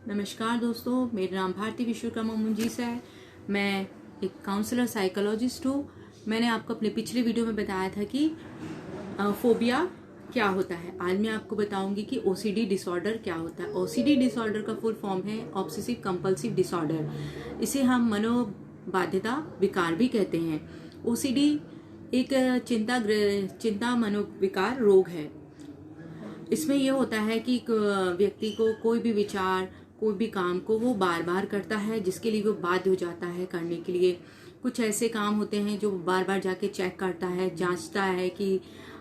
नमस्कार दोस्तों, मेरा नाम भारती विश्वकर्मा मुंजीसा है। मैं एक काउंसलर साइकोलॉजिस्ट हूँ। मैंने आपको अपने पिछले वीडियो में बताया था कि फोबिया क्या होता है। आज मैं आपको बताऊंगी कि ओसीडी डिसऑर्डर क्या होता है। ओसीडी डिसऑर्डर का फुल फॉर्म है ऑब्सेसिव कंपल्सिव डिसऑर्डर। इसे हम मनोबाध्यता विकार भी कहते हैं। ओसीडी एक चिंता मनोविकार रोग है। इसमें यह होता है कि व्यक्ति को कोई भी विचार, कोई भी काम को वो बार बार करता है, जिसके लिए वो बाध्य हो जाता है करने के लिए। कुछ ऐसे काम होते हैं जो बार बार जाके चेक करता है, जांचता है कि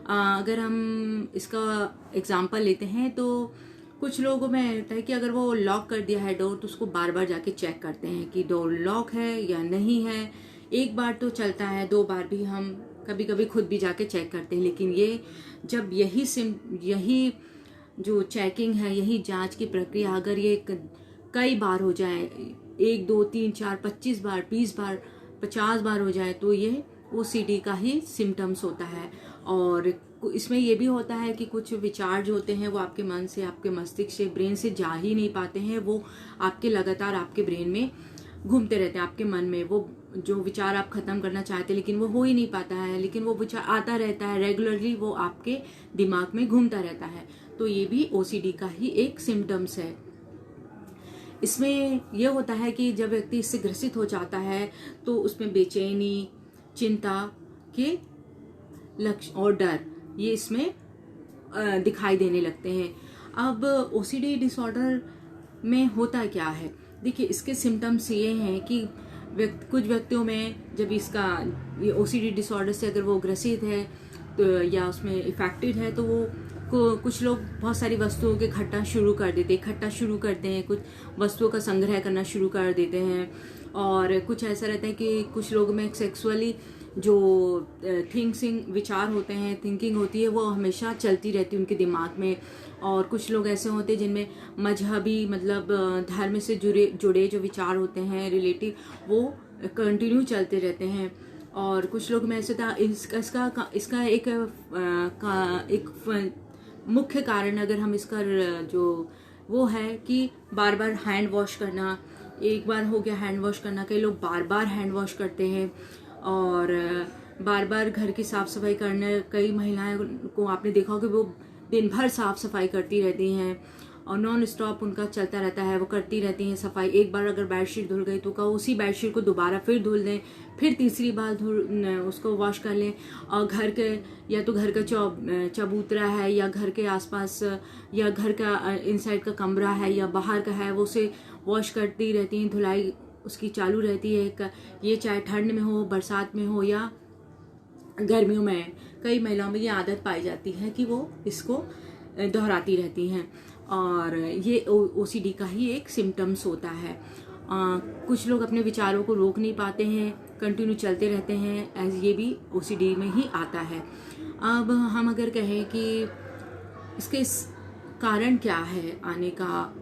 अगर हम इसका एग्जांपल लेते हैं तो कुछ लोगों में होता है कि अगर वो लॉक कर दिया है डोर तो उसको बार बार जाके चेक करते हैं कि डोर लॉक है या नहीं है। एक बार तो चलता है, दो बार भी हम कभी कभी खुद भी जाके चेक करते हैं। लेकिन ये जब यही जो चेकिंग है, यही जांच की प्रक्रिया अगर ये कई बार हो जाए, 1 2 3 4 25 बार, 20 बार, 50 बार हो जाए, तो ये ओसीडी का ही सिम्टम्स होता है। और इसमें ये भी होता है कि कुछ विचार जो होते हैं वो आपके मन से, आपके मस्तिष्क से, ब्रेन से जा ही नहीं पाते हैं। वो आपके लगातार आपके ब्रेन में घूमते रहते हैं, आपके मन में। वो जो विचार आप खत्म करना चाहते हैं लेकिन वो हो ही नहीं पाता है, लेकिन वो विचार आता रहता है रेगुलरली, वो आपके दिमाग में घूमता रहता है। तो ये भी ओसीडी का ही एक सिम्टम्स है। इसमें यह होता है कि जब व्यक्ति इससे ग्रसित हो जाता है तो उसमें बेचैनी, चिंता के लक्षण और डर ये इसमें दिखाई देने लगते हैं। अब ओसीडी डिसऑर्डर में होता क्या है, देखिए इसके सिम्टम्स ये हैं कि कुछ व्यक्तियों में जब इसका ये ओसीडी डिसऑर्डर से अगर वो ग्रसित है तो या उसमें इफेक्टेड है तो वो कुछ लोग बहुत सारी वस्तुओं के इकट्ठा शुरू करते हैं, कुछ वस्तुओं का संग्रह करना शुरू कर देते हैं। और कुछ ऐसा रहता है कि कुछ लोग में सेक्सुअली जो विचार होते हैं, थिंकिंग होती है, वो हमेशा चलती रहती है उनके दिमाग में। और कुछ लोग ऐसे होते हैं जिनमें मजहबी मतलब धर्म से जुड़े जो विचार होते हैं रिलेटिव, वो कंटिन्यू चलते रहते हैं। और कुछ लोग में ऐसे था इसका एक मुख्य कारण अगर हम इसका जो वो है कि बार बार हैंड वॉश करना। एक बार हो गया हैंड वॉश करना, कई लोग बार बार हैंड वॉश करते हैं। और बार बार घर की साफ सफाई करना, कई महिलाएं को आपने देखा होगा वो दिन भर साफ सफाई करती रहती हैं और नॉन स्टॉप उनका चलता रहता है, वो करती रहती हैं सफाई। एक बार अगर बेडशीट धुल गई तो उसी बेडशीट को दोबारा फिर धुल दें, फिर तीसरी बार उसको वॉश कर लें। और घर के या तो घर का चबूतरा है या घर के आसपास या घर का इनसाइड का कमरा है या बाहर का है, वो उसे वॉश करती रहती हैं, धुलाई उसकी चालू रहती है। ये चाहे ठंड में हो, बरसात में हो या गर्मियों में। कई महिलाओं में ये आदत पाई जाती है कि वो इसको दोहराती रहती हैं और ये ओसीडी का ही एक सिम्टम्स होता है। कुछ लोग अपने विचारों को रोक नहीं पाते हैं, कंटिन्यू चलते रहते हैं, ये भी ओसीडी में ही आता है। अब हम अगर कहें कि इसके कारण क्या है आने का,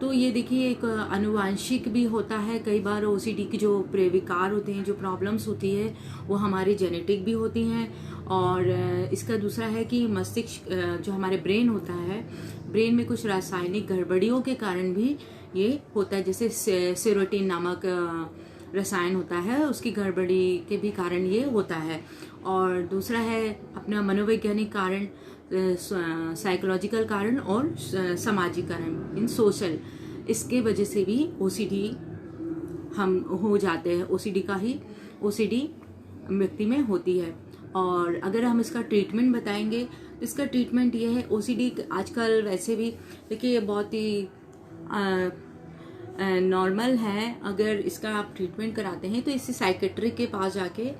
तो ये देखिए एक आनुवांशिक भी होता है। कई बार ओसीडी की जो विकार होते हैं, जो प्रॉब्लम्स होती है, वो हमारे जेनेटिक भी होती हैं। और इसका दूसरा है कि मस्तिष्क जो हमारे ब्रेन होता है, ब्रेन में कुछ रासायनिक गड़बड़ियों के कारण भी ये होता है। जैसे सेरोटिन नामक रसायन होता है, उसकी गड़बड़ी के भी कारण ये होता है। और दूसरा है अपना मनोवैज्ञानिक कारण, साइकोलॉजिकल कारण और सामाजिक कारण, इन सोशल, इसके वजह से भी ओसीडी हम हो जाते हैं। ओसीडी व्यक्ति में होती है। और अगर हम इसका ट्रीटमेंट बताएंगे तो इसका ट्रीटमेंट ये है। ओसीडी आजकल वैसे भी देखिए बहुत ही नॉर्मल है। अगर इसका आप ट्रीटमेंट कराते हैं तो इससे साइकेट्रिक के पास जाके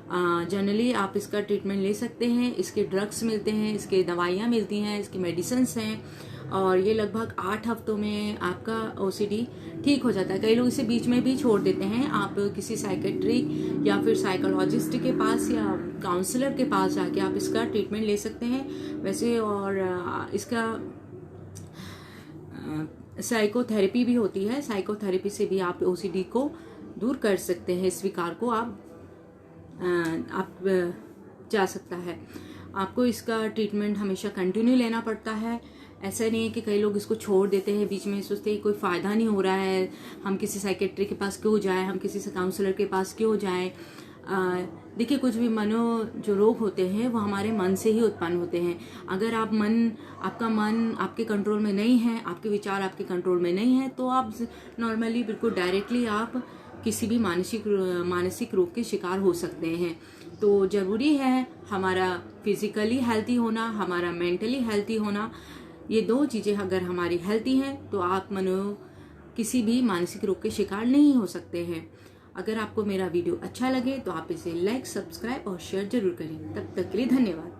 जनरली आप इसका ट्रीटमेंट ले सकते हैं। इसके ड्रग्स मिलते हैं, इसके दवाइयाँ मिलती हैं, इसकी मेडिसिन्स हैं और ये लगभग 8 हफ्तों में आपका ओसीडी ठीक हो जाता है। कई लोग इसे बीच में भी छोड़ देते हैं। आप किसी साइकेट्रिक या फिर साइकोलॉजिस्ट के पास या काउंसलर के पास जाके आप इसका ट्रीटमेंट ले सकते हैं वैसे। और इसका साइकोथेरेपी भी होती है। साइकोथेरेपी से भी आप ओसीडी को दूर कर सकते हैं, इस विकार को आप जा सकता है। आपको इसका ट्रीटमेंट हमेशा कंटिन्यू लेना पड़ता है। ऐसा नहीं है कि कई लोग इसको छोड़ देते हैं बीच में, सोचते हैं कोई फ़ायदा नहीं हो रहा है, हम किसी साइकेट्री के पास क्यों जाएं, हम किसी से काउंसलर के पास क्यों जाएं। देखिए, कुछ भी जो रोग होते हैं वो हमारे मन से ही उत्पन्न होते हैं। अगर आपका मन आपके कंट्रोल में नहीं है, आपके विचार आपके कंट्रोल में नहीं है, तो आप नॉर्मली बिल्कुल डायरेक्टली आप किसी भी मानसिक रोग के शिकार हो सकते हैं। तो ज़रूरी है हमारा फिजिकली हेल्थी होना, हमारा मेंटली हेल्थी होना। ये 2 चीज़ें अगर हमारी हेल्थी हैं तो आप किसी भी मानसिक रोग के शिकार नहीं हो सकते हैं। अगर आपको मेरा वीडियो अच्छा लगे तो आप इसे लाइक, सब्सक्राइब और शेयर जरूर करें। तब तक के लिए धन्यवाद।